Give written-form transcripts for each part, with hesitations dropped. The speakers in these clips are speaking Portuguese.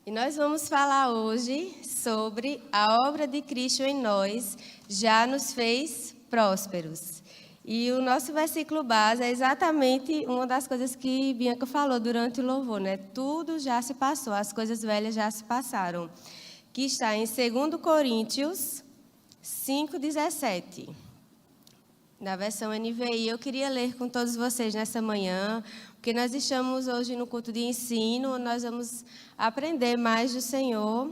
E nós vamos falar hoje sobre a obra de Cristo em nós já nos fez prósperos. E o nosso versículo base é exatamente uma das coisas que Bianca falou durante o louvor, né? Tudo já se passou, as coisas velhas já se passaram. Que está em 2 Coríntios 5,17. Na versão NVI, eu queria ler com todos vocês nessa manhã, porque nós estamos hoje no culto de ensino, nós vamos aprender mais do Senhor.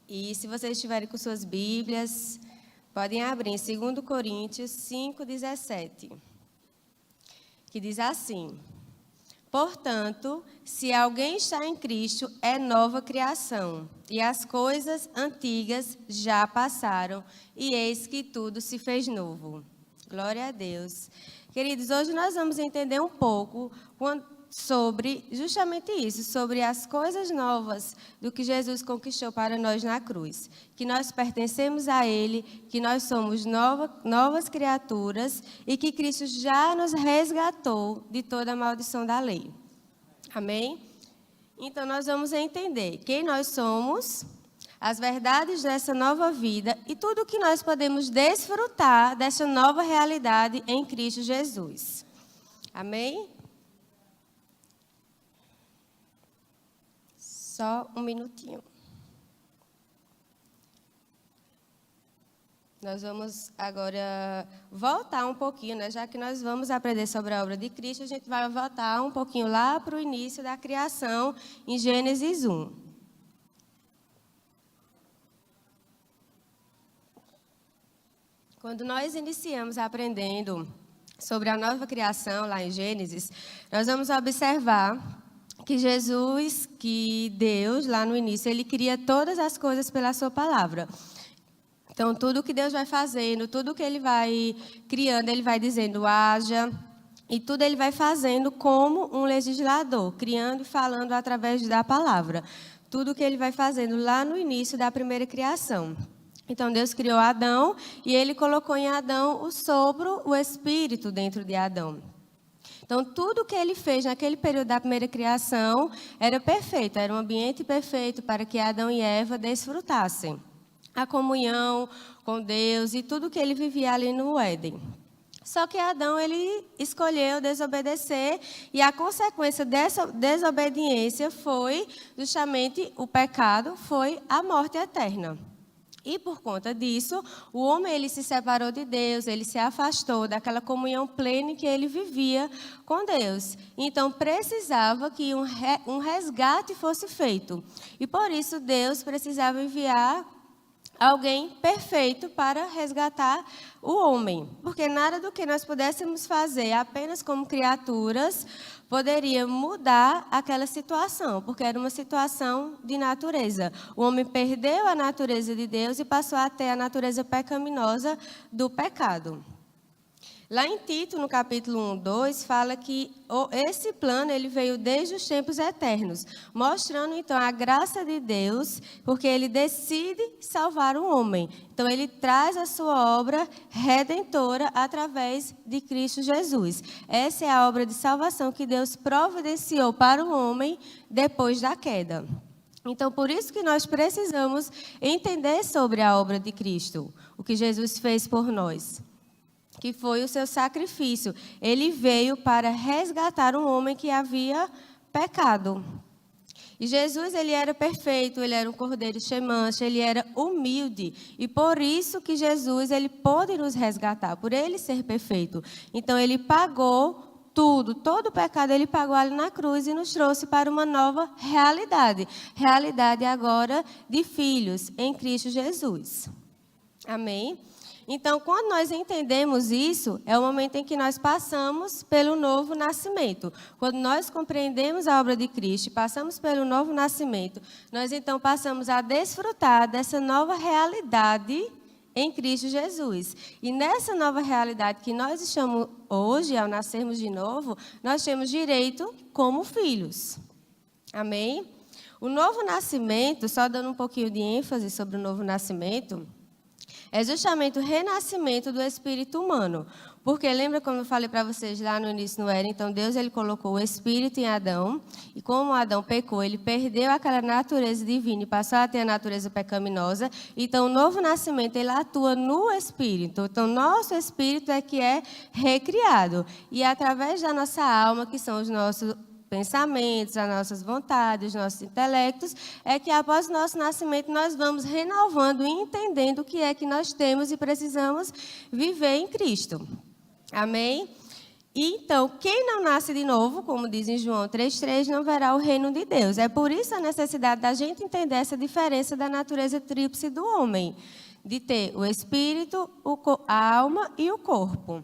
E se vocês estiverem com suas Bíblias, podem abrir em 2 Coríntios 5,17, que diz assim: portanto, se alguém está em Cristo, é nova criação, e as coisas antigas já passaram, e eis que tudo se fez novo. Glória a Deus. Queridos, hoje nós vamos entender um pouco sobre justamente isso, sobre as coisas novas do que Jesus conquistou para nós na cruz. Que nós pertencemos a Ele, que nós somos novas criaturas e que Cristo já nos resgatou de toda a maldição da lei. Amém? Então, nós vamos entender quem nós somos, as verdades dessa nova vida e tudo o que nós podemos desfrutar dessa nova realidade em Cristo Jesus. Amém? Só um minutinho. Nós vamos agora voltar um pouquinho, né? Já que nós vamos aprender sobre a obra de Cristo, a gente vai voltar um pouquinho lá para o início da criação, em Gênesis 1. Quando nós iniciamos aprendendo sobre a nova criação, lá em Gênesis, nós vamos observar que Jesus, que Deus, lá no início, Ele cria todas as coisas pela sua palavra. Então, tudo que Deus vai fazendo, tudo que Ele vai criando, Ele vai dizendo, haja, e tudo Ele vai fazendo como um legislador, criando e falando através da palavra. Tudo que Ele vai fazendo lá no início da primeira criação. Então, Deus criou Adão e Ele colocou em Adão o sopro, o espírito dentro de Adão. Então, tudo que Ele fez naquele período da primeira criação era perfeito, era um ambiente perfeito para que Adão e Eva desfrutassem a comunhão com Deus e tudo que ele vivia ali no Éden. Só que Adão, ele escolheu desobedecer e a consequência dessa desobediência foi justamente o pecado, foi a morte eterna. E por conta disso, o homem ele se separou de Deus, ele se afastou daquela comunhão plena que ele vivia com Deus. Então, precisava que um resgate fosse feito. E por isso, Deus precisava enviar alguém perfeito para resgatar o homem. Porque nada do que nós pudéssemos fazer apenas como criaturas poderia mudar aquela situação, porque era uma situação de natureza. O homem perdeu a natureza de Deus e passou a ter a natureza pecaminosa do pecado. Lá em Tito, no capítulo 1, 2, fala que esse plano ele veio desde os tempos eternos, mostrando então a graça de Deus, porque Ele decide salvar o homem. Então, Ele traz a sua obra redentora através de Cristo Jesus. Essa é a obra de salvação que Deus providenciou para o homem depois da queda. Então, por isso que nós precisamos entender sobre a obra de Cristo, o que Jesus fez por nós, que foi o seu sacrifício. Ele veio para resgatar um homem que havia pecado. E Jesus, ele era perfeito, ele era um cordeiro sem mancha, ele era humilde. E por isso que Jesus, ele pôde nos resgatar, por ele ser perfeito. Então, ele pagou tudo, todo o pecado ele pagou ali na cruz e nos trouxe para uma nova realidade. Realidade agora de filhos em Cristo Jesus. Amém? Então, quando nós entendemos isso, é o momento em que nós passamos pelo novo nascimento. Quando nós compreendemos a obra de Cristo e passamos pelo novo nascimento, nós então passamos a desfrutar dessa nova realidade em Cristo Jesus. E nessa nova realidade que nós estamos hoje, ao nascermos de novo, nós temos direito como filhos. Amém? O novo nascimento, só dando um pouquinho de ênfase sobre o novo nascimento, é justamente o renascimento do espírito humano. Porque lembra como eu falei para vocês lá no início no Éden? Então Deus ele colocou o Espírito em Adão, e como Adão pecou, ele perdeu aquela natureza divina e passou a ter a natureza pecaminosa. Então o novo nascimento ele atua no Espírito. Então nosso Espírito é que é recriado. E através da nossa alma, que são os nossos pensamentos, as nossas vontades, os nossos intelectos, é que após o nosso nascimento nós vamos renovando e entendendo o que é que nós temos e precisamos viver em Cristo. Amém? Então, quem não nasce de novo, como diz em João 3,3, não verá o reino de Deus. É por isso a necessidade da gente entender essa diferença da natureza tríplice do homem, de ter o espírito, a alma e o corpo.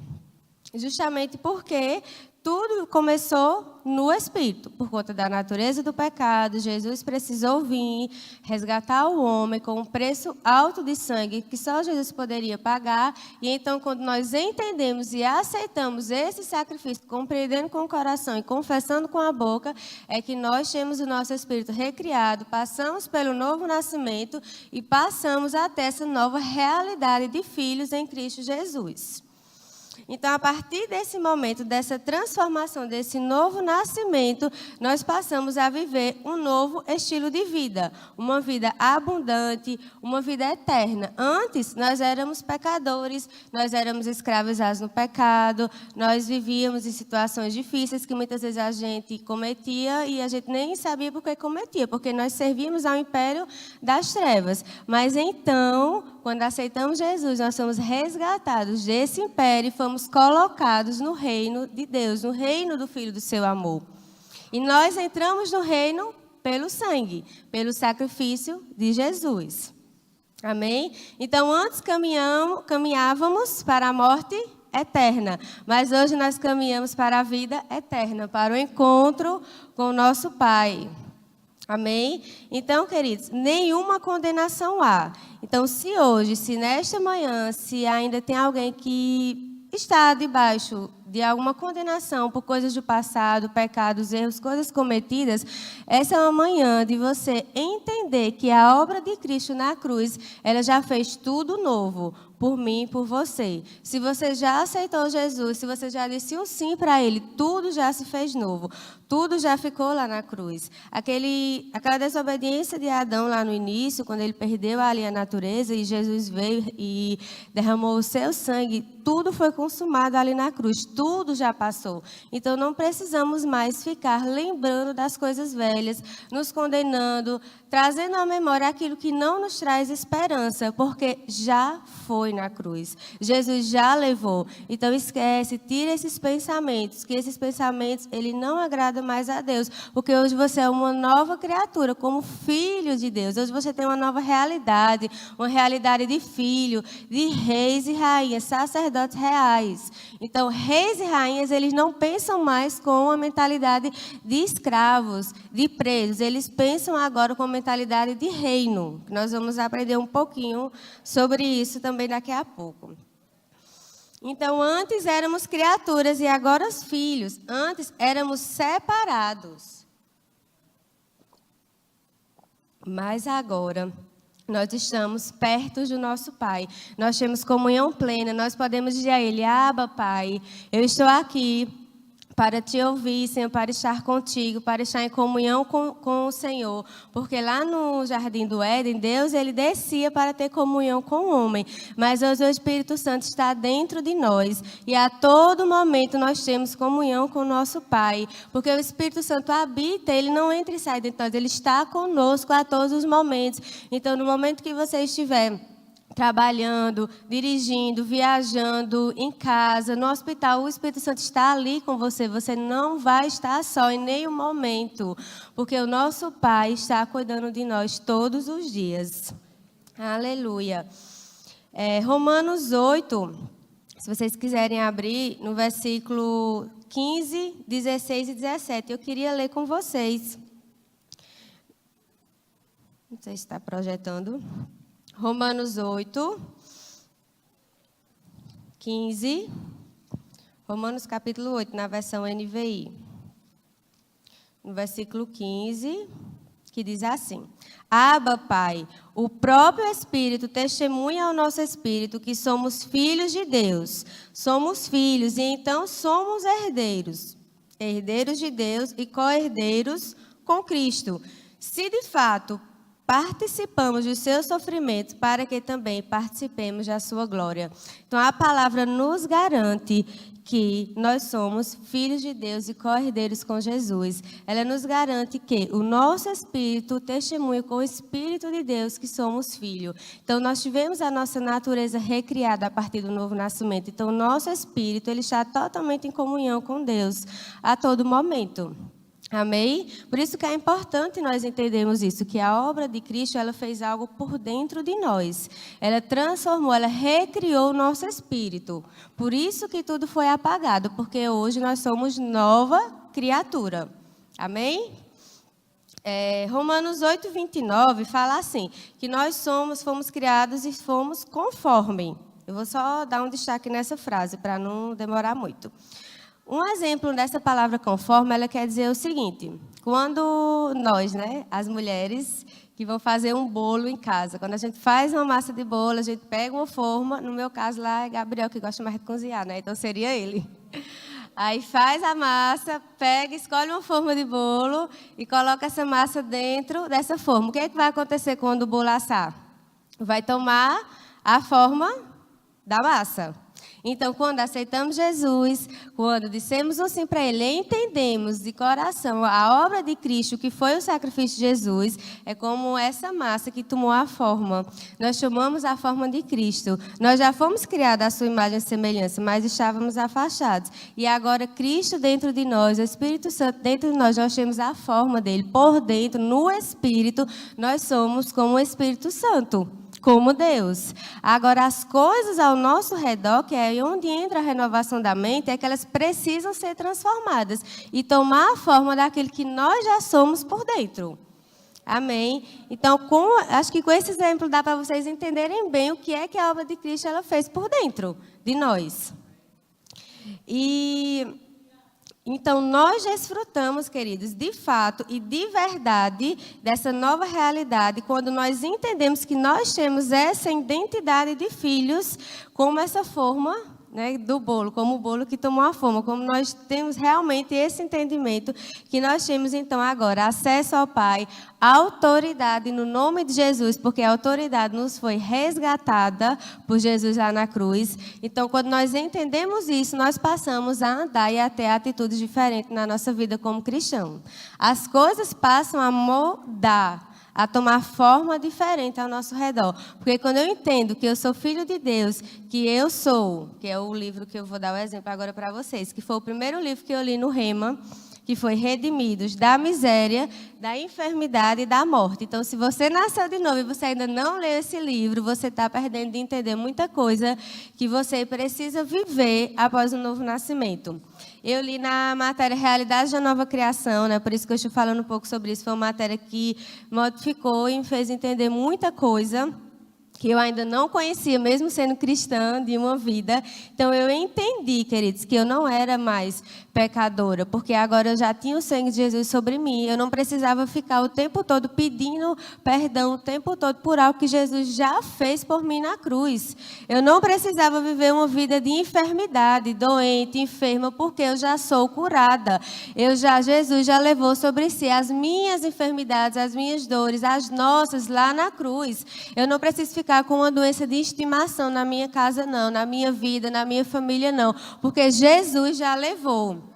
Justamente porque tudo começou no Espírito, por conta da natureza do pecado. Jesus precisou vir resgatar o homem com um preço alto de sangue que só Jesus poderia pagar. E então, quando nós entendemos e aceitamos esse sacrifício, compreendendo com o coração e confessando com a boca, é que nós temos o nosso espírito recriado, passamos pelo novo nascimento e passamos até essa nova realidade de filhos em Cristo Jesus. Então, a partir desse momento, dessa transformação, desse novo nascimento, nós passamos a viver um novo estilo de vida, uma vida abundante, uma vida eterna. Antes, nós éramos pecadores, nós éramos escravizados no pecado, nós vivíamos em situações difíceis que muitas vezes a gente cometia e a gente nem sabia por que cometia, porque nós servíamos ao império das trevas. Mas então, quando aceitamos Jesus, nós somos resgatados desse império e fomos colocados no reino de Deus, no reino do Filho do seu amor. E nós entramos no reino pelo sangue, pelo sacrifício de Jesus. Amém? Então, antes caminhávamos para a morte eterna, mas hoje nós caminhamos para a vida eterna, para o encontro com o nosso Pai. Amém? Então, queridos, nenhuma condenação há. Então, se nesta manhã, se ainda tem alguém que está debaixo de alguma condenação por coisas do passado, pecados, erros, coisas cometidas, essa é uma manhã de você entender que a obra de Cristo na cruz, ela já fez tudo novo, por mim e por você. Se você já aceitou Jesus, se você já disse um sim para Ele, tudo já se fez novo. Tudo já ficou lá na cruz. Aquela desobediência de Adão lá no início, quando ele perdeu ali a natureza e Jesus veio e derramou o seu sangue, tudo foi consumado ali na cruz. Tudo já passou. Então não precisamos mais ficar lembrando das coisas velhas, nos condenando, trazendo à memória aquilo que não nos traz esperança, porque já foi na cruz. Jesus já levou. Então esquece, tira esses pensamentos, que esses pensamentos ele não agrada mais a Deus, porque hoje você é uma nova criatura, como filho de Deus. Hoje você tem uma nova realidade, uma realidade de filho, de reis e rainhas, sacerdotes reais. Então, reis e rainhas, eles não pensam mais com a mentalidade de escravos, de presos. Eles pensam agora com a mentalidade de reino. Nós vamos aprender um pouquinho sobre isso também daqui a pouco. Então, antes éramos criaturas e agora os filhos. Antes éramos separados. Mas agora nós estamos perto do nosso Pai. Nós temos comunhão plena. Nós podemos dizer a Ele: Abba, Pai, eu estou aqui para te ouvir, Senhor, para estar contigo, para estar em comunhão com o Senhor. Porque lá no Jardim do Éden, Deus ele descia para ter comunhão com o homem. Mas hoje o Espírito Santo está dentro de nós. E a todo momento nós temos comunhão com o nosso Pai. Porque o Espírito Santo habita, ele não entra e sai dentro de nós. Ele está conosco a todos os momentos. Então, no momento que você estiver trabalhando, dirigindo, viajando, em casa, no hospital, o Espírito Santo está ali com você. Você não vai estar só em nenhum momento, porque o nosso Pai está cuidando de nós todos os dias. Aleluia. Romanos 8, se vocês quiserem abrir, no versículo 15, 16 e 17, eu queria ler com vocês. Não sei se está projetando. Romanos 8, 15, Romanos capítulo 8, na versão NVI. No versículo 15, que diz assim: Abba, Pai, o próprio Espírito testemunha ao nosso espírito que somos filhos de Deus. Somos filhos e então somos herdeiros. Herdeiros de Deus e co-herdeiros com Cristo. Se de fato participamos dos seus sofrimentos, para que também participemos da sua glória. Então a palavra nos garante que nós somos filhos de Deus e co-herdeiros com Jesus. Ela nos garante que o nosso espírito testemunha com o Espírito de Deus que somos filhos. Então nós tivemos a nossa natureza recriada a partir do novo nascimento. Então o nosso espírito ele está totalmente em comunhão com Deus a todo momento. Amém? Por isso que é importante nós entendermos isso, que a obra de Cristo, ela fez algo por dentro de nós. Ela transformou, ela recriou o nosso espírito. Por isso que tudo foi apagado, porque hoje nós somos nova criatura. Amém? Romanos 8, 29 fala assim, que nós fomos criados e fomos conforme. Eu vou só dar um destaque nessa frase, para não demorar muito. Um exemplo dessa palavra conforme, ela quer dizer o seguinte: quando nós, as mulheres que vão fazer um bolo em casa, quando a gente faz uma massa de bolo, a gente pega uma forma, no meu caso lá é Gabriel que gosta mais de cozinhar, então seria ele. Aí faz a massa, pega, escolhe uma forma de bolo e coloca essa massa dentro dessa forma. O que é que vai acontecer quando o bolo assar? Vai tomar a forma da massa. Então, quando aceitamos Jesus, quando dissemos um sim para Ele, entendemos de coração a obra de Cristo, que foi o sacrifício de Jesus, é como essa massa que tomou a forma. Nós tomamos a forma de Cristo. Nós já fomos criados à sua imagem e semelhança, mas estávamos afastados. E agora, Cristo dentro de nós, o Espírito Santo dentro de nós temos a forma dele. Por dentro, no Espírito, nós somos como o Espírito Santo. Como Deus. Agora, as coisas ao nosso redor, que é onde entra a renovação da mente, é que elas precisam ser transformadas e tomar a forma daquilo que nós já somos por dentro. Amém? Então, acho que com esse exemplo dá para vocês entenderem bem o que é que a obra de Cristo ela fez por dentro de nós. Então, nós desfrutamos, queridos, de fato e de verdade, dessa nova realidade, quando nós entendemos que nós temos essa identidade de filhos, como essa forma do bolo, como o bolo que tomou a forma, como nós temos realmente esse entendimento, que nós temos então agora acesso ao Pai, autoridade no nome de Jesus, porque a autoridade nos foi resgatada por Jesus lá na cruz. Então, quando nós entendemos isso, nós passamos a andar e a ter atitudes diferentes na nossa vida como cristão. As coisas passam a mudar, a tomar forma diferente ao nosso redor. Porque quando eu entendo que eu sou filho de Deus, que eu sou, que é o livro que eu vou dar o exemplo agora para vocês, que foi o primeiro livro que eu li no Rema, que foi Redimidos da miséria, da enfermidade e da morte. Então, se você nasceu de novo e você ainda não leu esse livro, você está perdendo de entender muita coisa que você precisa viver após o novo nascimento. Eu li na matéria Realidade da Nova Criação, por isso que eu estou falando um pouco sobre isso. Foi uma matéria que modificou e me fez entender muita coisa que eu ainda não conhecia, mesmo sendo cristã de uma vida. Então, eu entendi, queridos, que eu não era mais pecadora, porque agora eu já tinha o sangue de Jesus sobre mim. Eu não precisava ficar o tempo todo pedindo perdão, o tempo todo por algo que Jesus já fez por mim na cruz. Eu não precisava viver uma vida de enfermidade, doente, enferma, porque eu já sou curada. Jesus já levou sobre si as minhas enfermidades, as minhas dores, as nossas lá na cruz. Eu não preciso ficar com uma doença de estimação na minha casa, não, na minha vida, na minha família, não, porque Jesus já levou.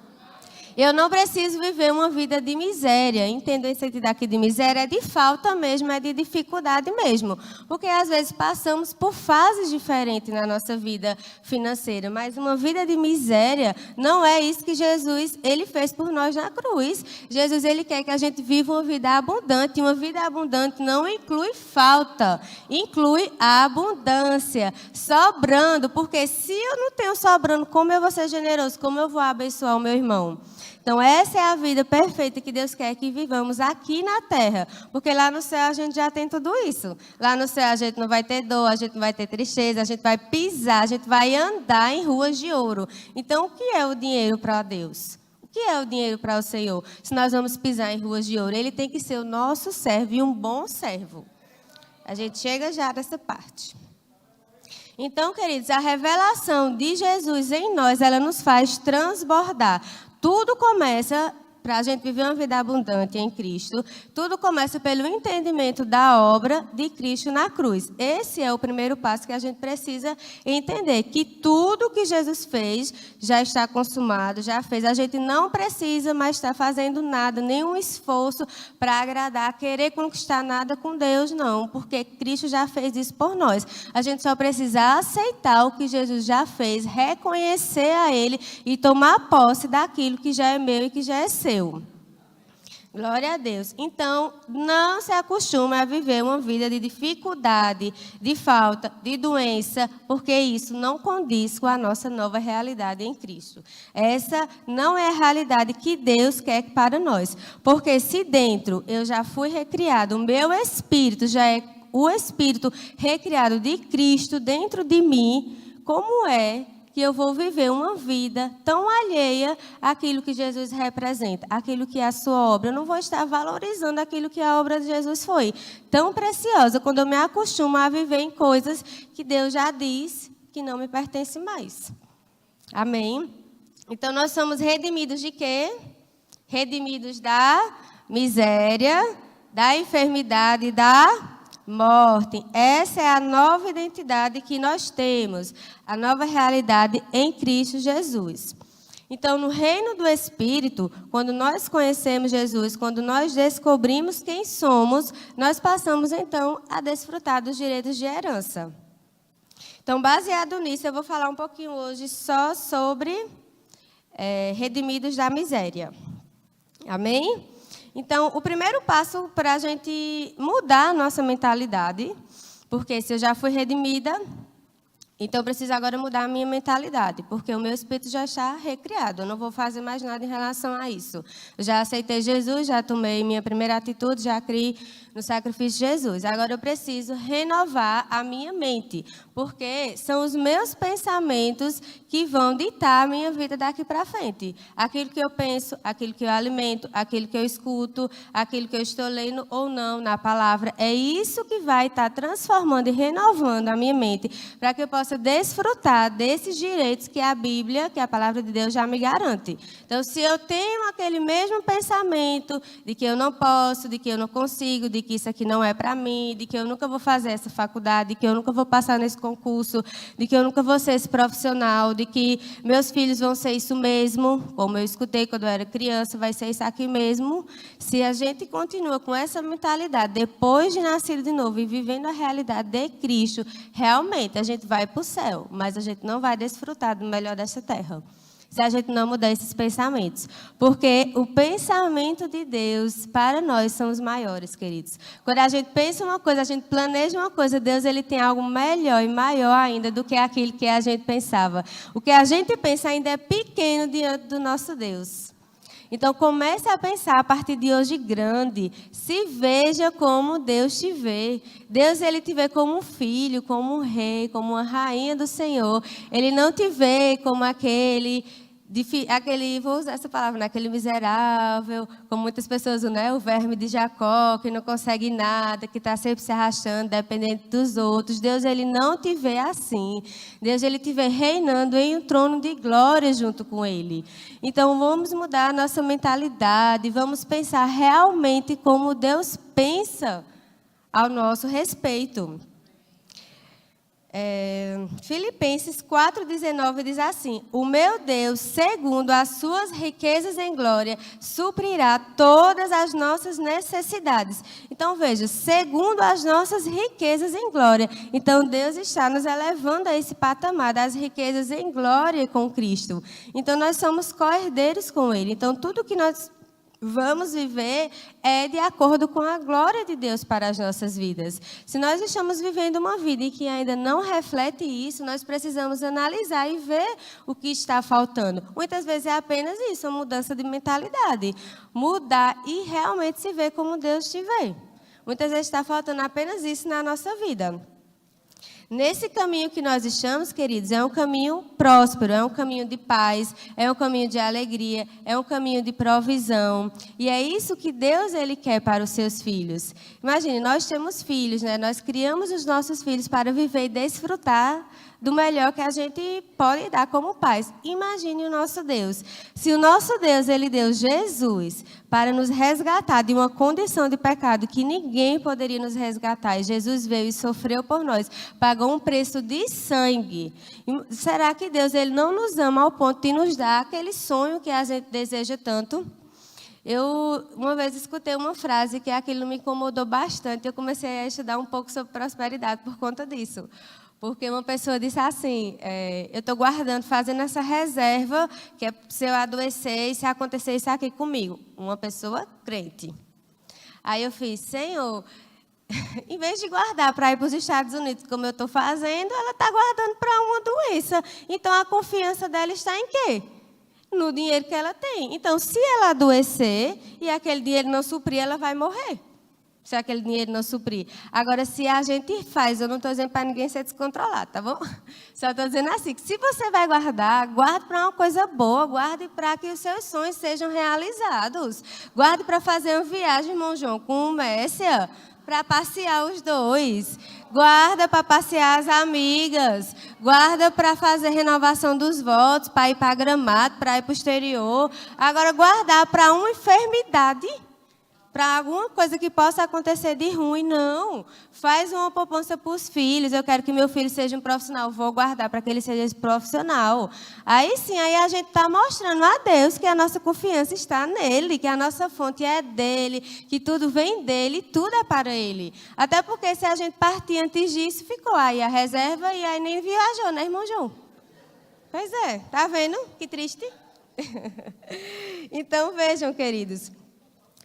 Eu não preciso viver uma vida de miséria. Entendo esse sentido aqui de miséria, é de falta mesmo, é de dificuldade mesmo. Porque às vezes passamos por fases diferentes na nossa vida financeira, mas uma vida de miséria não é isso que Jesus ele fez por nós na cruz. Jesus ele quer que a gente viva uma vida abundante. E uma vida abundante não inclui falta, inclui a abundância, sobrando. Porque se eu não tenho sobrando, como eu vou ser generoso? Como eu vou abençoar o meu irmão? Então, essa é a vida perfeita que Deus quer que vivamos aqui na terra. Porque lá no céu a gente já tem tudo isso. Lá no céu a gente não vai ter dor, a gente não vai ter tristeza, a gente vai pisar, a gente vai andar em ruas de ouro. Então, o que é o dinheiro para Deus? O que é o dinheiro para o Senhor? Se nós vamos pisar em ruas de ouro, ele tem que ser o nosso servo e um bom servo. A gente chega já nessa parte. Então, queridos, a revelação de Jesus em nós, ela nos faz transbordar. Tudo começa, para a gente viver uma vida abundante em Cristo, tudo começa pelo entendimento da obra de Cristo na cruz. Esse é o primeiro passo que a gente precisa entender, que tudo que Jesus fez já está consumado, já fez. A gente não precisa mais estar fazendo nada, nenhum esforço para agradar, querer conquistar nada com Deus, não, porque Cristo já fez isso por nós. A gente só precisa aceitar o que Jesus já fez, reconhecer a Ele e tomar posse daquilo que já é meu e que já é seu. Glória a Deus. Então, não se acostume a viver uma vida de dificuldade, de falta, de doença, porque isso não condiz com a nossa nova realidade em Cristo. Essa não é a realidade que Deus quer para nós. Porque se dentro eu já fui recriado, o meu espírito já é o espírito recriado de Cristo dentro de mim, como é que eu vou viver uma vida tão alheia àquilo que Jesus representa, àquilo que é a sua obra? Eu não vou estar valorizando aquilo que a obra de Jesus foi. Tão preciosa quando eu me acostumo a viver em coisas que Deus já diz que não me pertence mais. Amém? Então, nós somos redimidos de quê? Redimidos da miséria, da enfermidade e da morte. Essa é a nova identidade que nós temos, a nova realidade em Cristo Jesus. Então, no reino do Espírito, quando nós conhecemos Jesus, quando nós descobrimos quem somos, nós passamos então a desfrutar dos direitos de herança. Então, baseado nisso, eu vou falar um pouquinho hoje só sobre redimidos da miséria. Amém? Então, o primeiro passo para a gente mudar a nossa mentalidade, porque se eu já fui redimida, então eu preciso agora mudar a minha mentalidade, porque o meu espírito já está recriado, eu não vou fazer mais nada em relação a isso. Eu já aceitei Jesus, já tomei minha primeira atitude, já criei no sacrifício de Jesus. Agora eu preciso renovar a minha mente, porque são os meus pensamentos que vão ditar a minha vida daqui para frente. Aquilo que eu penso, aquilo que eu alimento, aquilo que eu escuto, aquilo que eu estou lendo ou não na palavra, é isso que vai estar transformando e renovando a minha mente, para que eu possa desfrutar desses direitos que a Bíblia, que a palavra de Deus já me garante. Então, se eu tenho aquele mesmo pensamento de que eu não posso, de que eu não consigo, de que isso aqui não é para mim, de que eu nunca vou fazer essa faculdade, de que eu nunca vou passar nesse concurso, de que eu nunca vou ser esse profissional, de que meus filhos vão ser isso mesmo, como eu escutei quando eu era criança, vai ser isso aqui mesmo. Se a gente continua com essa mentalidade, depois de nascer de novo e vivendo a realidade de Cristo, realmente a gente vai para o céu, mas a gente não vai desfrutar do melhor dessa terra, se a gente não mudar esses pensamentos. Porque o pensamento de Deus para nós são os maiores, queridos. Quando a gente pensa uma coisa, a gente planeja uma coisa, Deus ele tem algo melhor e maior ainda do que aquilo que a gente pensava. O que a gente pensa ainda é pequeno diante do nosso Deus. Então, comece a pensar a partir de hoje grande. Se veja como Deus te vê. Deus, ele te vê como um filho, como um rei, como uma rainha do Senhor. Ele não te vê como aquele, vou usar essa palavra, né? Aquele miserável, como muitas pessoas, né? O verme de Jacó, que não consegue nada, que está sempre se arrastando, dependendo dos outros. Deus, ele não te vê assim. Deus, ele te vê reinando em um trono de glória junto com ele. Então, vamos mudar a nossa mentalidade, vamos pensar realmente como Deus pensa ao nosso respeito. Filipenses 4,19 diz assim: o meu Deus, segundo as suas riquezas em glória, suprirá todas as nossas necessidades. Então, veja, segundo as nossas riquezas em glória. Então, Deus está nos elevando a esse patamar das riquezas em glória com Cristo. Então, nós somos co-herdeiros com Ele. Então, tudo que nós vamos viver é de acordo com a glória de Deus para as nossas vidas. Se nós estamos vivendo uma vida que ainda não reflete isso, nós precisamos analisar e ver o que está faltando. Muitas vezes é apenas isso, uma mudança de mentalidade. Mudar e realmente se ver como Deus te vê. Muitas vezes está faltando apenas isso na nossa vida. Nesse caminho que nós estamos, queridos, é um caminho próspero, é um caminho de paz, é um caminho de alegria, é um caminho de provisão. E é isso que Deus ele quer para os seus filhos. Imagine, nós temos filhos, né? Nós criamos os nossos filhos para viver e desfrutar do melhor que a gente pode dar como pais. Imagine o nosso Deus. Se o nosso Deus, ele deu Jesus para nos resgatar de uma condição de pecado que ninguém poderia nos resgatar. E Jesus veio e sofreu por nós, pagou um preço de sangue. E será que Deus ele não nos ama ao ponto de nos dar aquele sonho que a gente deseja tanto? Eu, uma vez, escutei uma frase que aquilo me incomodou bastante. Eu comecei a estudar um pouco sobre prosperidade por conta disso. Porque uma pessoa disse assim, eu estou guardando, fazendo essa reserva, que é se eu adoecer e se acontecer isso aqui comigo. Uma pessoa crente. Aí eu fiz, Senhor, em vez de guardar para ir para os Estados Unidos, como eu estou fazendo, ela está guardando para uma doença. Então, a confiança dela está em quê? No dinheiro que ela tem. Então, se ela adoecer e aquele dinheiro não suprir, ela vai morrer. Se aquele dinheiro não suprir. Agora, se a gente faz, eu não estou dizendo para ninguém ser descontrolado, tá bom? Só estou dizendo assim, que se você vai guardar, guarde para uma coisa boa, guarde para que os seus sonhos sejam realizados. Guarde para fazer uma viagem, irmão João, com o Messia, para passear os dois. Guarda para passear as amigas. Guarda para fazer renovação dos votos, para ir para Gramado, para ir para o exterior. Agora, guardar para uma enfermidade, para alguma coisa que possa acontecer de ruim, não. Faz uma poupança para os filhos. Eu quero que meu filho seja um profissional. Vou guardar para que ele seja esse profissional. Aí sim, aí a gente está mostrando a Deus que a nossa confiança está nele, que a nossa fonte é dele, que tudo vem dele, tudo é para ele. Até porque se a gente partir antes disso, ficou aí a reserva e aí nem viajou, né, irmão João? Pois é, tá vendo? Que triste. Então, vejam, queridos.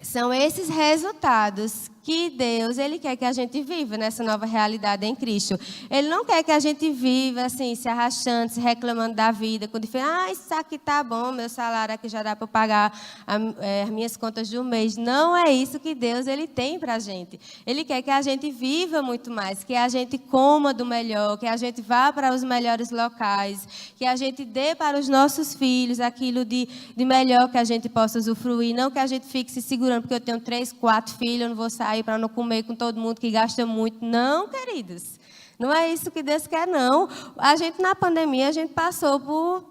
São esses resultados que Deus ele quer que a gente viva nessa nova realidade em Cristo. Ele não quer que a gente viva assim, se arrastando, se reclamando da vida, quando fala, isso aqui tá bom, meu salário aqui já dá para pagar as minhas contas do mês. Não é isso que Deus ele tem para a gente. Ele quer que a gente viva muito mais, que a gente coma do melhor, que a gente vá para os melhores locais, que a gente dê para os nossos filhos aquilo de melhor que a gente possa usufruir, não que a gente fique se segurando, porque eu tenho 3, 4 filhos, eu não vou sair para não comer com todo mundo que gasta muito. Não, queridos. Não é isso que Deus quer, não. A gente, na pandemia, a gente passou por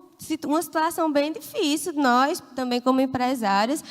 uma situação bem difícil. Nós, também como empresários,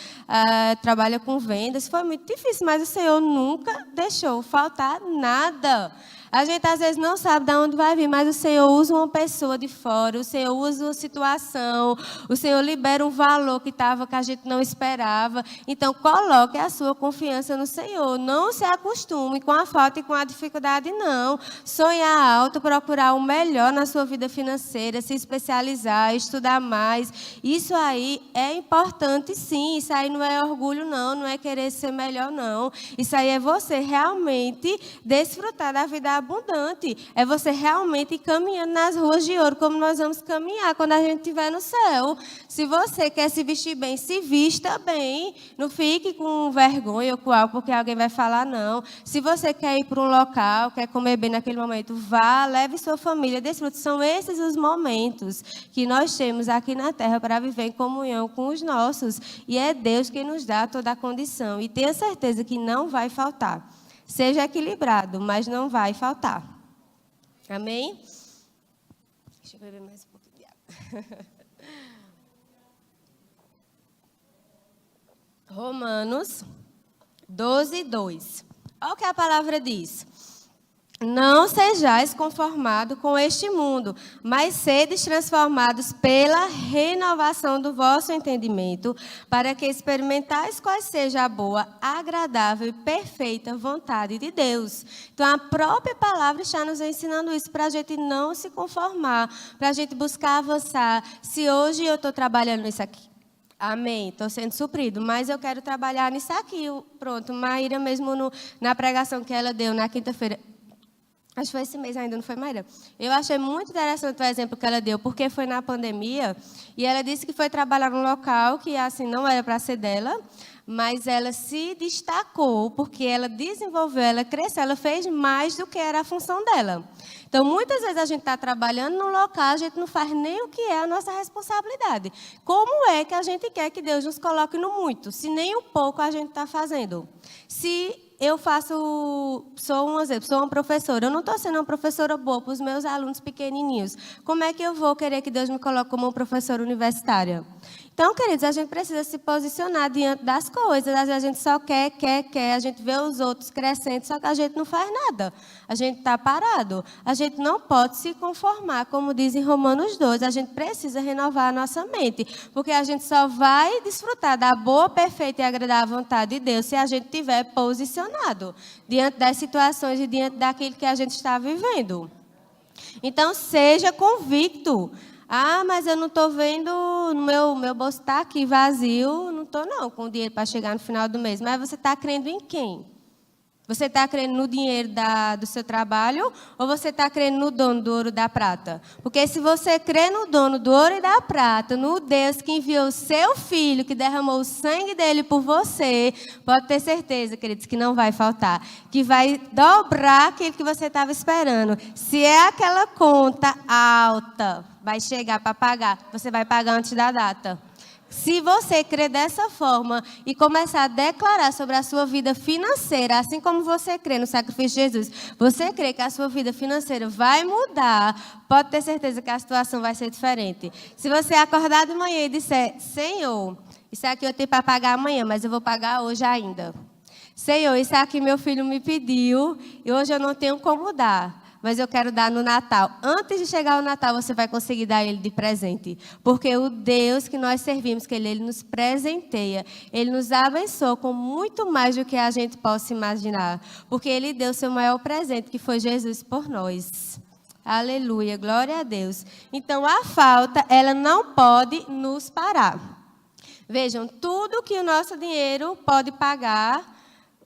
trabalha com vendas. Foi muito difícil, mas o Senhor nunca deixou faltar nada. A gente, às vezes, não sabe de onde vai vir, mas o Senhor usa uma pessoa de fora, o Senhor usa uma situação, o Senhor libera um valor que a gente não esperava. Então, coloque a sua confiança no Senhor. Não se acostume com a falta e com a dificuldade, não. Sonhar alto, procurar o melhor na sua vida financeira, se especializar, estudar mais. Isso aí é importante, sim. Isso aí não é orgulho, não. Não é querer ser melhor, não. Isso aí é você realmente desfrutar da vida abundante. É você realmente ir caminhando nas ruas de ouro, como nós vamos caminhar quando a gente estiver no céu. Se você quer se vestir bem, se vista bem. Não fique com vergonha ou com algo, porque alguém vai falar não. Se você quer ir para um local, quer comer bem naquele momento, vá, leve sua família, desfrute. São esses os momentos que nós temos aqui na terra para viver em comunhão com os nossos. E é Deus quem nos dá toda a condição. E tenha certeza que não vai faltar. Seja equilibrado, mas não vai faltar. Amém? Deixa eu beber mais um pouco de água. Romanos 12, 2. Olha o que a palavra diz. Não sejais conformados com este mundo, mas sedes transformados pela renovação do vosso entendimento, para que experimentais qual seja a boa, agradável e perfeita vontade de Deus. Então, a própria palavra está nos ensinando isso, para a gente não se conformar, para a gente buscar avançar. Se hoje eu estou trabalhando nisso aqui, amém, estou sendo suprido, mas eu quero trabalhar nisso aqui. Pronto, Maíra mesmo na pregação que ela deu na quinta-feira, acho que foi esse mês ainda, não foi, Maíra? Eu achei muito interessante o exemplo que ela deu, porque foi na pandemia, e ela disse que foi trabalhar num local que, assim, não era para ser dela, mas ela se destacou porque ela desenvolveu, ela cresceu, ela fez mais do que era a função dela. Então, muitas vezes a gente está trabalhando num local, a gente não faz nem o que é a nossa responsabilidade. Como é que a gente quer que Deus nos coloque no muito, se nem um pouco a gente está fazendo? Se eu sou um exemplo, sou uma professora, eu não estou sendo uma professora boa para os meus alunos pequenininhos. Como é que eu vou querer que Deus me coloque como uma professora universitária? Então, queridos, a gente precisa se posicionar diante das coisas. Às vezes a gente só quer, a gente vê os outros crescendo, só que a gente não faz nada. A gente está parado. A gente não pode se conformar, como diz em Romanos 12. A gente precisa renovar a nossa mente, porque a gente só vai desfrutar da boa, perfeita e agradável vontade de Deus se a gente estiver posicionado diante das situações e diante daquilo que a gente está vivendo. Então, seja convicto. Ah, mas eu não estou vendo, meu bolso está aqui vazio, não estou não com dinheiro para chegar no final do mês. Mas você está crendo em quem? Você está crendo no dinheiro do seu trabalho ou você está crendo no dono do ouro e da prata? Porque se você crê no dono do ouro e da prata, no Deus que enviou o seu filho, que derramou o sangue dele por você, pode ter certeza, queridos, que não vai faltar. Que vai dobrar aquilo que você estava esperando. Se é aquela conta alta, vai chegar para pagar, você vai pagar antes da data. Se você crer dessa forma e começar a declarar sobre a sua vida financeira, assim como você crê no sacrifício de Jesus, você crê que a sua vida financeira vai mudar, pode ter certeza que a situação vai ser diferente. Se você acordar de manhã e disser, Senhor, isso aqui eu tenho para pagar amanhã, mas eu vou pagar hoje ainda. Senhor, isso aqui meu filho me pediu e hoje eu não tenho como dar. Mas eu quero dar no Natal. Antes de chegar o Natal, você vai conseguir dar ele de presente. Porque o Deus que nós servimos, que ele nos presenteia, ele nos abençoa com muito mais do que a gente possa imaginar. Porque ele deu seu maior presente, que foi Jesus por nós. Aleluia, glória a Deus. Então, a falta, ela não pode nos parar. Vejam, tudo que o nosso dinheiro pode pagar,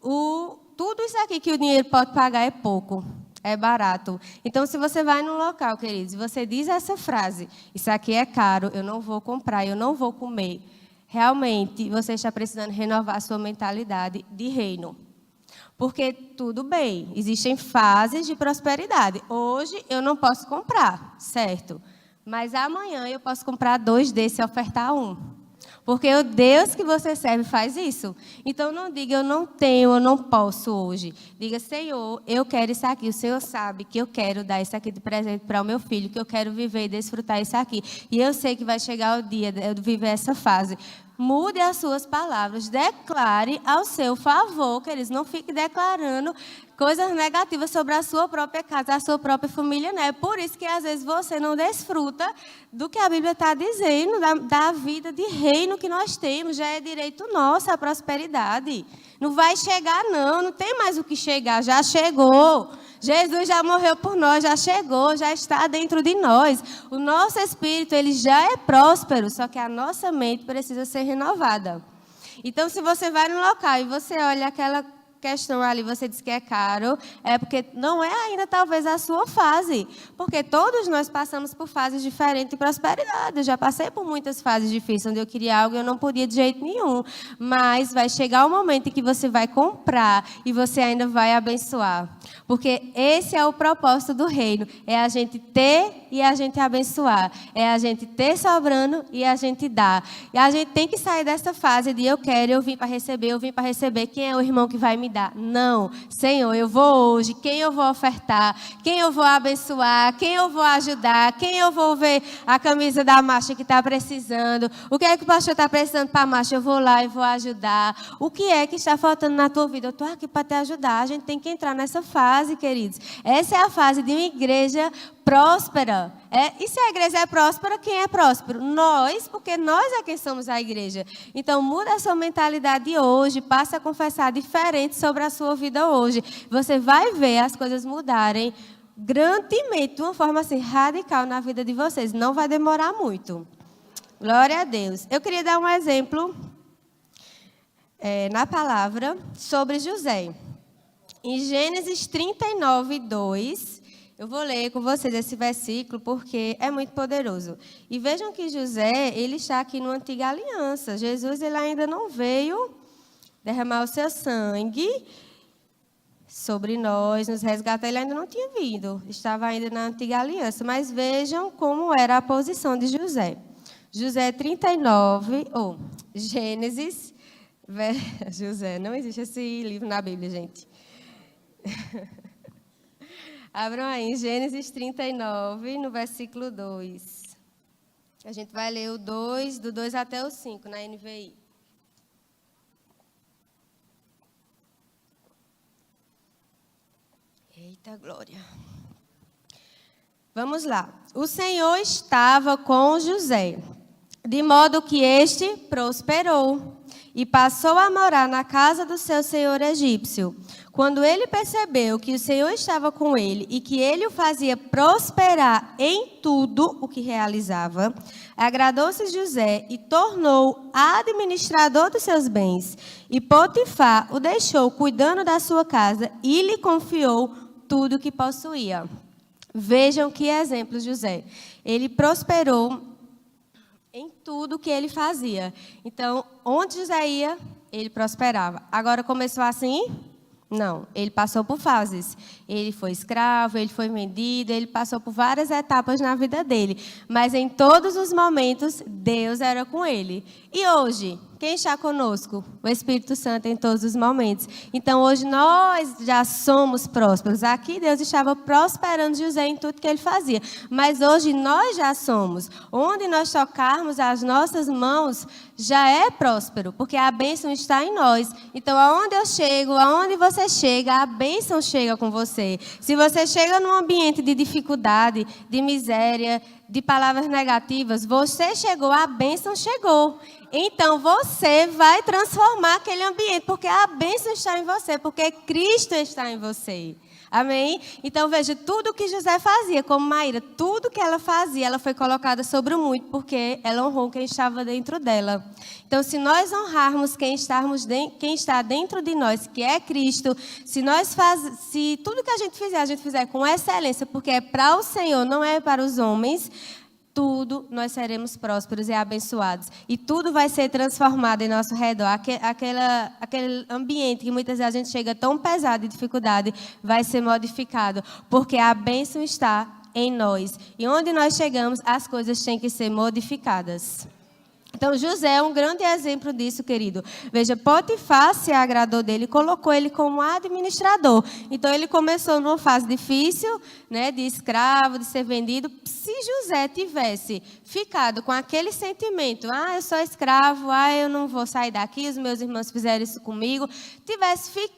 tudo isso aqui que o dinheiro pode pagar é pouco. É barato. Então, se você vai num local, queridos, e você diz essa frase, isso aqui é caro, eu não vou comprar, eu não vou comer. Realmente, você está precisando renovar a sua mentalidade de reino. Porque, tudo bem, existem fases de prosperidade. Hoje, eu não posso comprar, certo? Mas amanhã, eu posso comprar 2 desses e ofertar 1. Porque o Deus que você serve faz isso. Então, não diga, eu não tenho, eu não posso hoje. Diga, Senhor, eu quero isso aqui. O Senhor sabe que eu quero dar isso aqui de presente para o meu filho, que eu quero viver e desfrutar isso aqui. E eu sei que vai chegar o dia de eu viver essa fase. Mude as suas palavras, declare ao seu favor, queridos. Não fique declarando coisas negativas sobre a sua própria casa, a sua própria família, né? Por isso que às vezes você não desfruta do que a Bíblia está dizendo, da vida de reino que nós temos. Já é direito nosso a prosperidade. Não vai chegar, não tem mais o que chegar, já chegou. Jesus já morreu por nós, já chegou, já está dentro de nós. O nosso espírito, ele já é próspero, só que a nossa mente precisa ser renovada. Então, se você vai no local e você olha aquela questão ali, você diz que é caro, é porque não é ainda talvez a sua fase. Porque todos nós passamos por fases diferentes de prosperidade. Eu já passei por muitas fases difíceis, onde eu queria algo e eu não podia de jeito nenhum. Mas vai chegar o momento em que você vai comprar e você ainda vai abençoar. Porque esse é o propósito do reino. É a gente ter e a gente abençoar. É a gente ter sobrando e a gente dar. E a gente tem que sair dessa fase de eu quero, eu vim para receber. Quem é o irmão que vai me dar? Não. Senhor, eu vou hoje. Quem eu vou ofertar? Quem eu vou abençoar? Quem eu vou ajudar? Quem eu vou ver a camisa da marcha que está precisando? O que é que o pastor está precisando para a marcha? Eu vou lá e vou ajudar. O que é que está faltando na tua vida? Eu estou aqui para te ajudar. A gente tem que entrar nessa fase, queridos. Essa é a fase de uma igreja próspera. E se a igreja é próspera, quem é próspero? Nós, porque nós é quem somos a igreja. Então, muda a sua mentalidade hoje, passa a confessar diferente sobre a sua vida hoje. Você vai ver as coisas mudarem grandemente, de uma forma assim, radical na vida de vocês. Não vai demorar muito. Glória a Deus. Eu queria dar um exemplo na palavra sobre José. Em Gênesis 39, 2... eu vou ler com vocês esse versículo porque é muito poderoso. E vejam que José, ele está aqui na antiga aliança. Jesus, ele ainda não veio derramar o seu sangue sobre nós, nos resgatar. Ele ainda não tinha vindo, estava ainda na antiga aliança. Mas vejam como era a posição de José. José 39, Gênesis, José, não existe esse livro na Bíblia, gente. Abram aí, Gênesis 39, no versículo 2. A gente vai ler o 2, do 2 até o 5, na NVI. Eita glória. Vamos lá. O Senhor estava com José, de modo que este prosperou e passou a morar na casa do seu senhor egípcio. Quando ele percebeu que o Senhor estava com ele e que ele o fazia prosperar em tudo o que realizava, agradou-se José e tornou administrador dos seus bens. E Potifar o deixou cuidando da sua casa e lhe confiou tudo o que possuía. Vejam que exemplo, José. Ele prosperou em tudo que ele fazia. Então, onde José ia, ele prosperava. Agora começou assim? Não, ele passou por fases. Ele foi escravo, ele foi vendido, ele passou por várias etapas na vida dele. Mas em todos os momentos, Deus era com ele. E hoje, quem está conosco? O Espírito Santo em todos os momentos. Então, hoje nós já somos prósperos. Aqui Deus estava prosperando José em tudo que ele fazia. Mas hoje nós já somos. Onde nós tocarmos as nossas mãos, já é próspero, porque a bênção está em nós. Então, aonde eu chego, aonde você chega, a bênção chega com você. Se você chega num ambiente de dificuldade, de miséria, de palavras negativas, você chegou, a bênção chegou. Então, você vai transformar aquele ambiente, porque a bênção está em você, porque Cristo está em você. Amém? Então, veja, tudo que José fazia, como Maíra, tudo que ela fazia, ela foi colocada sobre o muito, porque ela honrou quem estava dentro dela. Então, se nós honrarmos quem está dentro de nós, que é Cristo, se tudo que a gente fizer com excelência, porque é para o Senhor, não é para os homens, tudo nós seremos prósperos e abençoados. E tudo vai ser transformado em nosso redor. Aquele ambiente que muitas vezes a gente chega tão pesado de dificuldade, vai ser modificado. Porque a bênção está em nós. E onde nós chegamos, as coisas têm que ser modificadas. Então, José é um grande exemplo disso, querido. Veja, Potifar se agradou dele e colocou ele como administrador. Então, ele começou numa fase difícil, né, de escravo, de ser vendido. Se José tivesse ficado com aquele sentimento, eu sou escravo, eu não vou sair daqui, os meus irmãos fizeram isso comigo, tivesse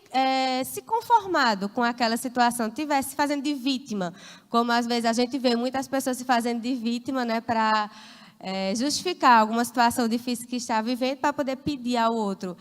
se conformado com aquela situação, tivesse se fazendo de vítima, como às vezes a gente vê muitas pessoas se fazendo de vítima, né, para justificar alguma situação difícil que está vivendo para poder pedir ao outro.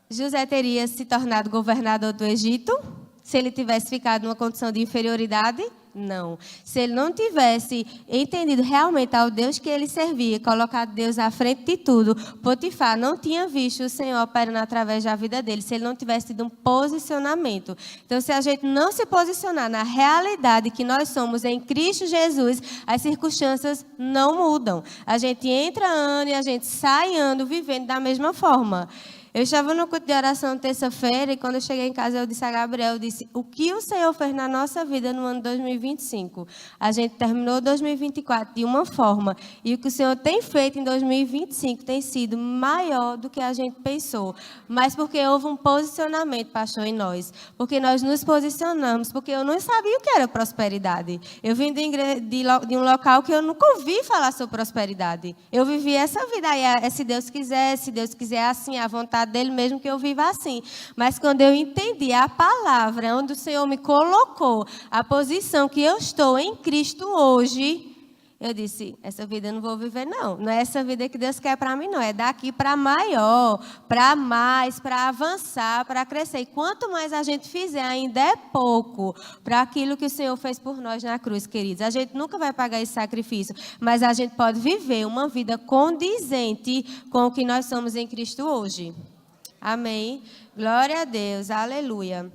José teria se tornado governador do Egito se ele tivesse ficado numa condição de inferioridade? Não. Se ele não tivesse entendido realmente ao Deus que ele servia, colocado Deus à frente de tudo, Potifar não tinha visto o Senhor operando através da vida dele, se ele não tivesse tido um posicionamento. Então, se a gente não se posicionar na realidade que nós somos em Cristo Jesus, as circunstâncias não mudam. A gente entra ano e a gente sai ano vivendo da mesma forma. Eu estava no culto de oração terça-feira e quando eu cheguei em casa eu disse a Gabriel, o que o Senhor fez na nossa vida no ano 2025? A gente terminou 2024 de uma forma e o que o Senhor tem feito em 2025 tem sido maior do que a gente pensou. Mas porque houve um posicionamento, pastor, em nós. Porque nós nos posicionamos, porque eu não sabia o que era prosperidade. Eu vim de um local que eu nunca ouvi falar sobre prosperidade. Eu vivi essa vida aí, se Deus quiser assim, à vontade dele mesmo que eu viva assim. Mas quando eu entendi a palavra, onde o Senhor me colocou, a posição que eu estou em Cristo hoje, eu disse, essa vida eu não vou viver não. Não é essa vida que Deus quer para mim não. É daqui para maior, para mais, para avançar, para crescer. E quanto mais a gente fizer, ainda é pouco para aquilo que o Senhor fez por nós na cruz, queridos. A gente nunca vai pagar esse sacrifício, mas a gente pode viver uma vida condizente com o que nós somos em Cristo hoje. Amém. Glória a Deus. Aleluia.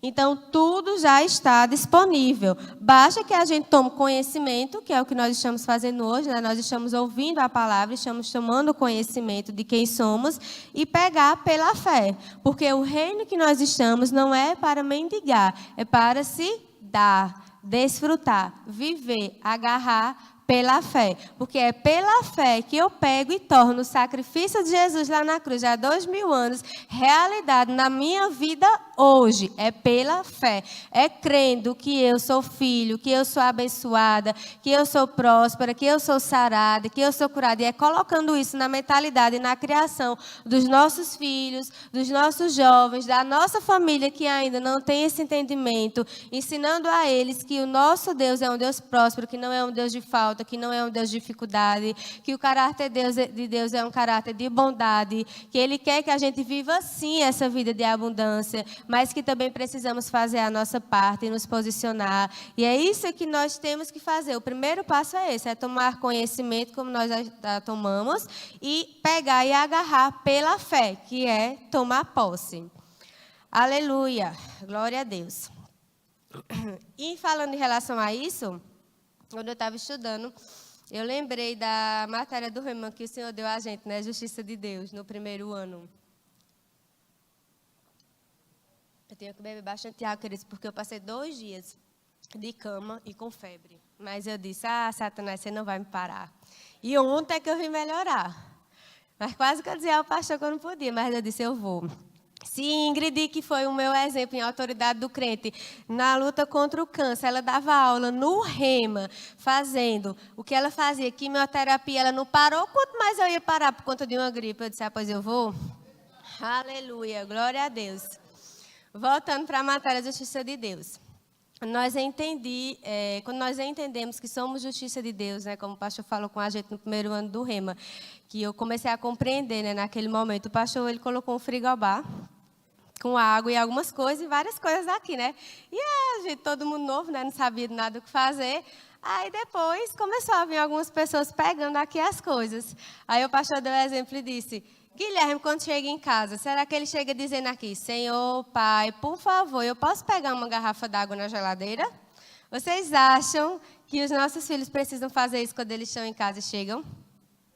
Então, tudo já está disponível. Basta que a gente tome conhecimento, que é o que nós estamos fazendo hoje, né? Nós estamos ouvindo a palavra, estamos tomando conhecimento de quem somos e pegar pela fé. Porque o reino que nós estamos não é para mendigar, é para se dar, desfrutar, viver, agarrar pela fé. Porque é pela fé que eu pego e torno o sacrifício de Jesus lá na cruz, há 2000 anos, realidade na minha vida hoje. É pela fé. É crendo que eu sou filho, que eu sou abençoada, que eu sou próspera, que eu sou sarada, que eu sou curada. E é colocando isso na mentalidade e na criação dos nossos filhos, dos nossos jovens, da nossa família que ainda não tem esse entendimento, ensinando a eles que o nosso Deus é um Deus próspero, que não é um Deus de falta, que não é um Deus de dificuldade, que o caráter de Deus é um caráter de bondade, que Ele quer que a gente viva sim essa vida de abundância, mas que também precisamos fazer a nossa parte e nos posicionar. E é isso que nós temos que fazer. O primeiro passo é esse, é tomar conhecimento, como nós já tomamos, e pegar e agarrar pela fé, que é tomar posse. Aleluia, glória a Deus. E falando em relação a isso, quando eu estava estudando, eu lembrei da matéria do Rema que o Senhor deu a gente, né? Justiça de Deus, no primeiro ano. Eu tenho que beber bastante água, queridos, porque eu passei 2 dias de cama e com febre. Mas eu disse, Satanás, você não vai me parar. E ontem é que eu vim melhorar. Mas quase que eu dizia ao pastor que eu não podia, mas eu disse, eu vou. Se Ingrid, que foi o meu exemplo em autoridade do crente, na luta contra o câncer, ela dava aula no Rema, fazendo o que ela fazia, quimioterapia, ela não parou, quanto mais eu ia parar por conta de uma gripe? Eu disse, pois eu vou. Aleluia, glória a Deus. Voltando para a matéria da justiça de Deus. Quando nós entendemos que somos justiça de Deus, né, como o pastor falou com a gente no primeiro ano do Rema, que eu comecei a compreender, né, naquele momento. O pastor ele colocou um frigobar com água e algumas coisas, e várias coisas aqui, né? E a gente, todo mundo novo, né, não sabia nada o que fazer. Aí depois começou a vir algumas pessoas pegando aqui as coisas. Aí o pastor deu um exemplo e disse, Guilherme, quando chega em casa, será que ele chega dizendo aqui, Senhor, Pai, por favor, eu posso pegar uma garrafa d'água na geladeira? Vocês acham que os nossos filhos precisam fazer isso quando eles estão em casa e chegam?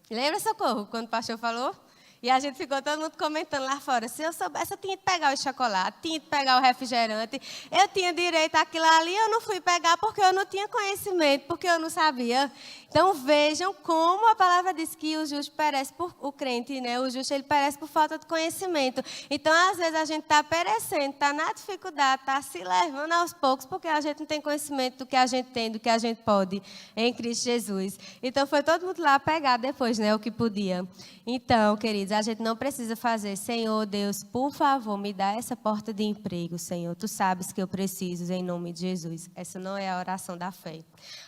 Lembra, Socorro, quando o pastor falou? E a gente ficou todo mundo comentando lá fora. Se eu soubesse, eu tinha que pegar o chocolate, tinha que pegar o refrigerante. Eu tinha direito àquilo ali, eu não fui pegar porque eu não tinha conhecimento, porque eu não sabia. Então vejam como a palavra diz que o justo perece por o crente, né? O justo ele perece por falta de conhecimento. Então às vezes a gente está perecendo, está na dificuldade, está se levando aos poucos porque a gente não tem conhecimento do que a gente tem, do que a gente pode em Cristo Jesus. Então foi todo mundo lá pegar depois, né? O que podia. Então, queridos, a gente não precisa fazer, Senhor Deus, por favor, me dá essa porta de emprego, Senhor. Tu sabes que eu preciso, em nome de Jesus. Essa não é a oração da fé.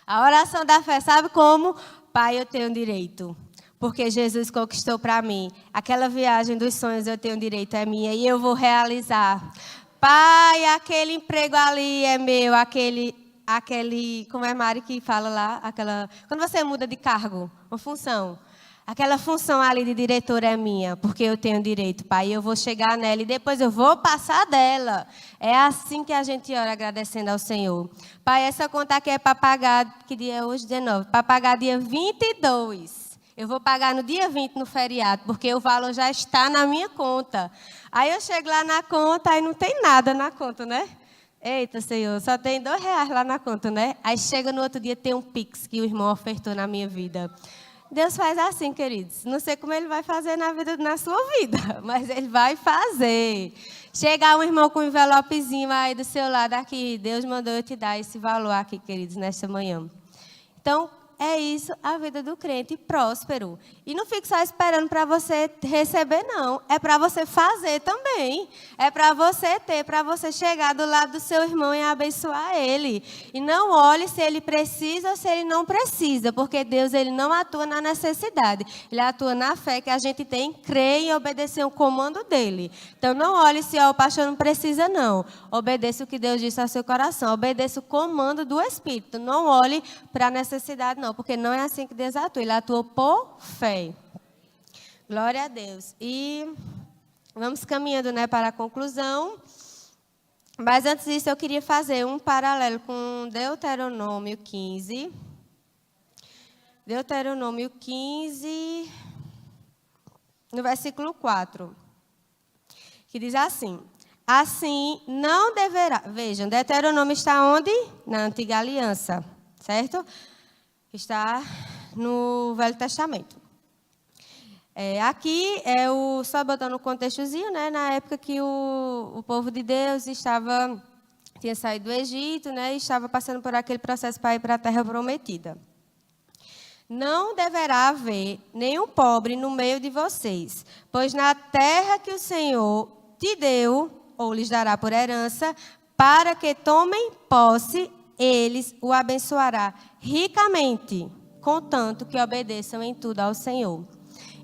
A oração da fé, sabe como? Pai, eu tenho direito, porque Jesus conquistou para mim. Aquela viagem dos sonhos eu tenho direito, é minha, e eu vou realizar. Pai, aquele emprego ali é meu, aquele, como é Mari que fala lá? Quando você muda de cargo, uma função. Aquela função ali de diretor é minha, porque eu tenho direito, Pai. Eu vou chegar nela e depois eu vou passar dela. É assim que a gente ora agradecendo ao Senhor. Pai, essa conta aqui é para pagar, que dia é hoje? 19. Para pagar dia 22. Eu vou pagar no dia 20 no feriado, porque o valor já está na minha conta. Aí eu chego lá na conta e não tem nada na conta, né? Eita, Senhor, só tem R$2 lá na conta, né? Aí chega no outro dia, tem um Pix que o irmão ofertou na minha vida. Deus faz assim, queridos. Não sei como Ele vai fazer na sua vida, mas Ele vai fazer. Chegar um irmão com um envelopezinho aí do seu lado, aqui, Deus mandou eu te dar esse valor aqui, queridos, nesta manhã. Então, é isso a vida do crente próspero. E não fique só esperando para você receber, não. É para você fazer também. É para você ter, para você chegar do lado do seu irmão e abençoar ele. E não olhe se ele precisa ou se ele não precisa, porque Deus ele não atua na necessidade. Ele atua na fé que a gente tem, crer e obedecer o comando dele. Então, não olhe se o pastor não precisa, não. Obedeça o que Deus disse ao seu coração. Obedeça o comando do Espírito. Não olhe para a necessidade, não. Porque não é assim que Deus atua. Ele atua por fé. Glória a Deus. E vamos caminhando, né, para a conclusão. Mas antes disso, eu queria fazer um paralelo com Deuteronômio 15. Deuteronômio 15, no versículo 4, que diz assim: assim não deverá... Vejam, Deuteronômio está onde? Na Antiga Aliança, certo? Está no Velho Testamento. Aqui só botando um contextozinho, né? Na época que o povo de Deus tinha saído do Egito, né? E estava passando por aquele processo para ir para a Terra Prometida. Não deverá haver nenhum pobre no meio de vocês, pois na terra que o Senhor te deu, ou lhes dará por herança, para que tomem posse, eles o abençoará ricamente, contanto que obedeçam em tudo ao Senhor.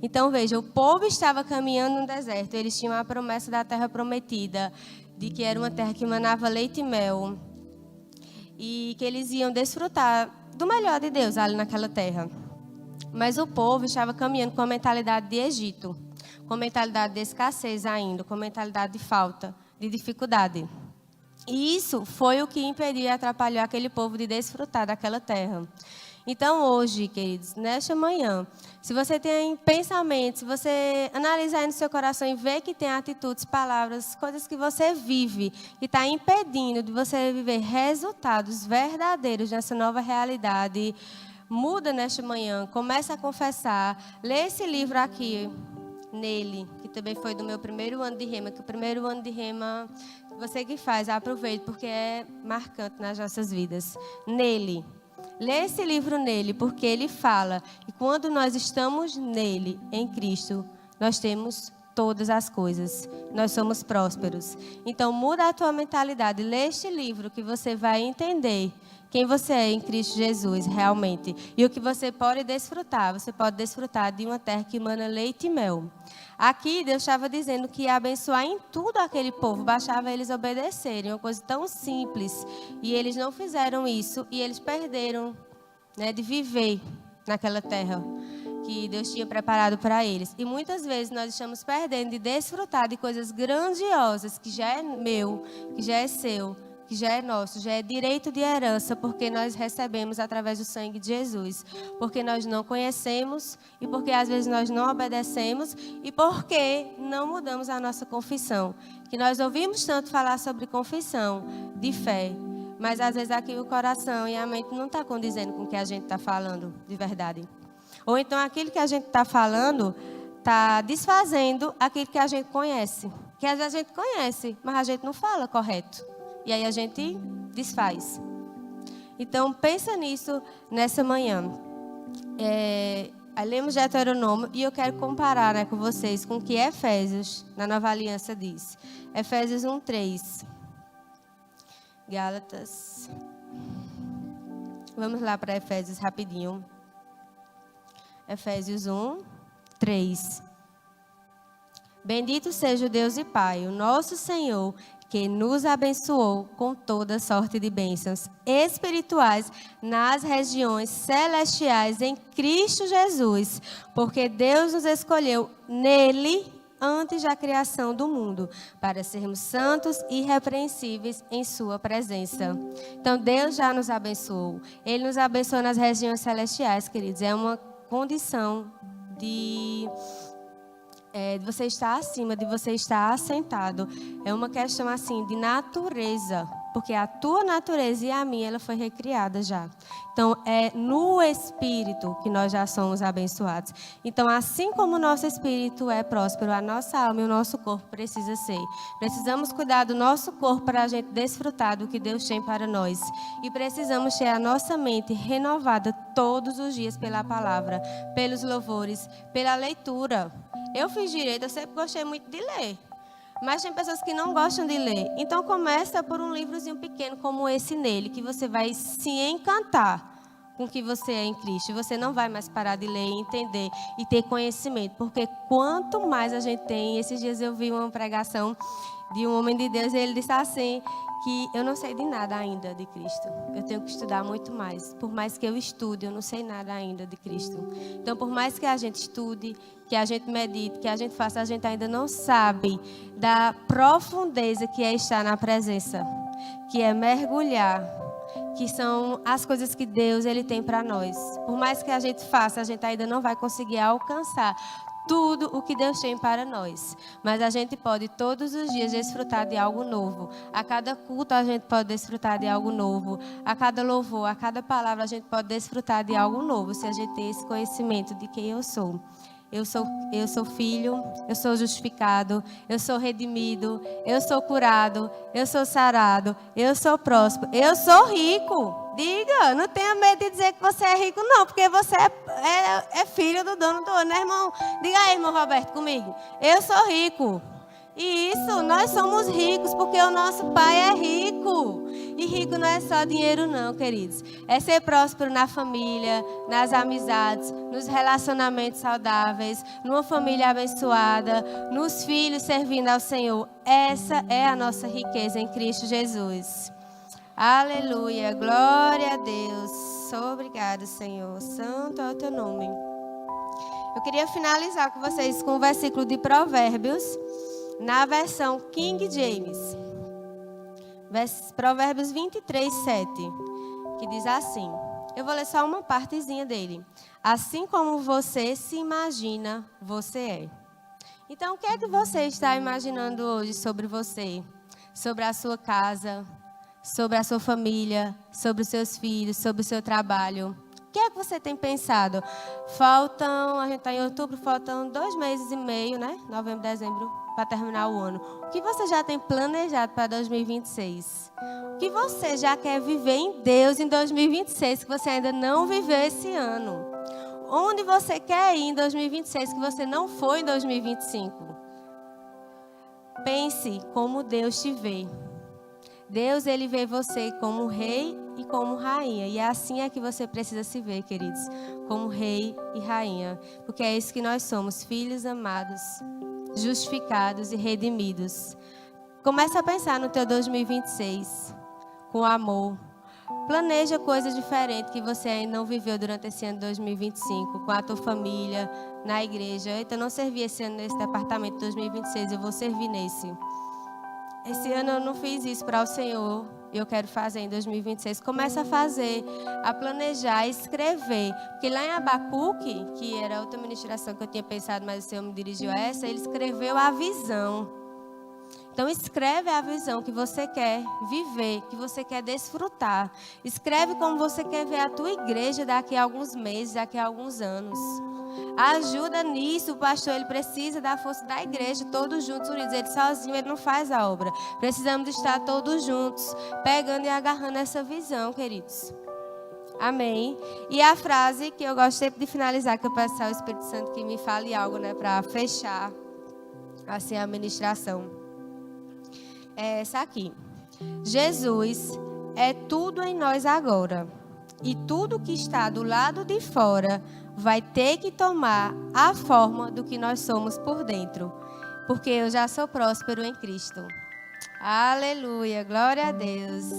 Então, veja, o povo estava caminhando no deserto, eles tinham a promessa da terra prometida, de que era uma terra que manava leite e mel, e que eles iam desfrutar do melhor de Deus ali naquela terra. Mas o povo estava caminhando com a mentalidade de Egito, com a mentalidade de escassez ainda, com a mentalidade de falta, de dificuldade. E isso foi o que impediu e atrapalhou aquele povo de desfrutar daquela terra. Então, hoje, queridos, nesta manhã, se você tem pensamentos, se você analisar aí no seu coração e ver que tem atitudes, palavras, coisas que você vive, que está impedindo de você viver resultados verdadeiros nessa nova realidade, muda nesta manhã, começa a confessar, lê esse livro aqui, Nele, que também foi do meu primeiro ano de rema, que o primeiro ano de rema, você que faz, aproveite, porque é marcante nas nossas vidas. Nele. Lê esse livro nele, porque ele fala que quando nós estamos nele, em Cristo, nós temos todas as coisas. Nós somos prósperos. Então, muda a tua mentalidade. Lê este livro que você vai entender quem você é em Cristo Jesus, realmente. E o que você pode desfrutar. Você pode desfrutar de uma terra que emana leite e mel. Aqui, Deus estava dizendo que ia abençoar em tudo aquele povo. Bastava eles obedecerem. Uma coisa tão simples. E eles não fizeram isso. E eles perderam, né, de viver naquela terra que Deus tinha preparado para eles. E muitas vezes nós estamos perdendo de desfrutar de coisas grandiosas que já é meu, que já é seu, que já é nosso, já é direito de herança, porque nós recebemos através do sangue de Jesus, porque nós não conhecemos e porque às vezes nós não obedecemos e porque não mudamos a nossa confissão. Que nós ouvimos tanto falar sobre confissão de fé, mas às vezes aqui o coração e a mente não está condizendo com o que a gente está falando de verdade. Ou então aquilo que a gente está falando está desfazendo aquilo que a gente conhece. Que às vezes a gente conhece, mas a gente não fala correto. E aí a gente desfaz. Então, pensa nisso nessa manhã. Lemos Deuteronômio e eu quero comparar, né, com vocês com o que Efésios, na Nova Aliança, diz. Efésios 1:3. Gálatas. Vamos lá para Efésios rapidinho. Efésios 1:3. Bendito seja o Deus e Pai, o nosso Senhor, que nos abençoou com toda sorte de bênçãos espirituais nas regiões celestiais em Cristo Jesus, porque Deus nos escolheu nele antes da criação do mundo, para sermos santos e irrepreensíveis em sua presença. Então, Deus já nos abençoou. Ele nos abençoou nas regiões celestiais, queridos. É uma condição de você estar acima, de você estar assentado. É uma questão assim de natureza, porque a tua natureza e a minha, ela foi recriada já. Então, é no Espírito que nós já somos abençoados. Então, assim como o nosso Espírito é próspero, a nossa alma e o nosso corpo precisa ser. Precisamos cuidar do nosso corpo para a gente desfrutar do que Deus tem para nós. E precisamos ter a nossa mente renovada todos os dias pela palavra, pelos louvores, pela leitura. Eu fiz direito, eu sempre gostei muito de ler. Mas tem pessoas que não gostam de ler. Então começa por um livrozinho pequeno como esse nele, que você vai se encantar com que você é em Cristo. Você não vai mais parar de ler, entender e ter conhecimento. Porque quanto mais a gente tem... Esses dias eu vi uma pregação de um homem de Deus e ele disse assim, que eu não sei de nada ainda de Cristo. Eu tenho que estudar muito mais. Por mais que eu estude, eu não sei nada ainda de Cristo. Então, por mais que a gente estude, que a gente medite, que a gente faça, a gente ainda não sabe da profundeza que é estar na presença, que é mergulhar, que são as coisas que Deus ele tem para nós. Por mais que a gente faça, a gente ainda não vai conseguir alcançar tudo o que Deus tem para nós. Mas a gente pode todos os dias desfrutar de algo novo. A cada culto a gente pode desfrutar de algo novo. A cada louvor, a cada palavra a gente pode desfrutar de algo novo. Se a gente tem esse conhecimento de quem eu sou. Eu sou filho, eu sou justificado, eu sou redimido, eu sou curado, eu sou sarado, eu sou próspero, eu sou rico. Diga, não tenha medo de dizer que você é rico, não, porque você é filho do dono do ouro, né, irmão? Diga aí, irmão Roberto, comigo. Eu sou rico. E isso, nós somos ricos, porque o nosso Pai é rico. E rico não é só dinheiro não, queridos. É ser próspero na família, nas amizades, nos relacionamentos saudáveis, numa família abençoada, nos filhos servindo ao Senhor. Essa é a nossa riqueza em Cristo Jesus. Aleluia, glória a Deus. Obrigado, Senhor. Santo é o teu nome. Eu queria finalizar com vocês com o versículo de Provérbios, na versão King James, Provérbios 23, 7, que diz assim, eu vou ler só uma partezinha dele. Assim como você se imagina, você é. Então, o que é que você está imaginando hoje sobre você? Sobre a sua casa, sobre a sua família, sobre os seus filhos, sobre o seu trabalho? O que é que você tem pensado? A gente está em outubro, faltam 2 meses e meio, né? Novembro, dezembro, para terminar o ano. O que você já tem planejado para 2026? O que você já quer viver em Deus em 2026 que você ainda não viveu esse ano? Onde você quer ir em 2026 que você não foi em 2025? Pense como Deus te vê. Deus, ele vê você como rei e como rainha. E assim é que você precisa se ver, queridos. Como rei e rainha. Porque é isso que nós somos, filhos amados, justificados e redimidos. Começa a pensar no teu 2026, com amor. Planeja coisas diferentes que você ainda não viveu durante esse ano de 2025, com a tua família, na igreja. Então, eu não servi esse ano nesse departamento de 2026, eu vou servir nesse. Esse ano eu não fiz isso para o Senhor, eu quero fazer em 2026. Começa a fazer, a planejar, a escrever. Porque lá em Abacuque, que era outra ministração que eu tinha pensado, mas o Senhor me dirigiu a essa, ele escreveu a visão. Então escreve a visão que você quer viver, que você quer desfrutar. Escreve como você quer ver a tua igreja daqui a alguns meses, daqui a alguns anos. Ajuda nisso, o pastor, ele precisa da força da igreja, todos juntos, unidos. Ele sozinho, ele não faz a obra. Precisamos estar todos juntos, pegando e agarrando essa visão, queridos. Amém. E a frase que eu gosto sempre de finalizar, que eu peço ao Espírito Santo que me fale algo, né, para fechar assim a ministração. É essa aqui. Jesus é tudo em nós agora. E tudo que está do lado de fora vai ter que tomar a forma do que nós somos por dentro. Porque eu já sou próspero em Cristo. Aleluia, glória a Deus.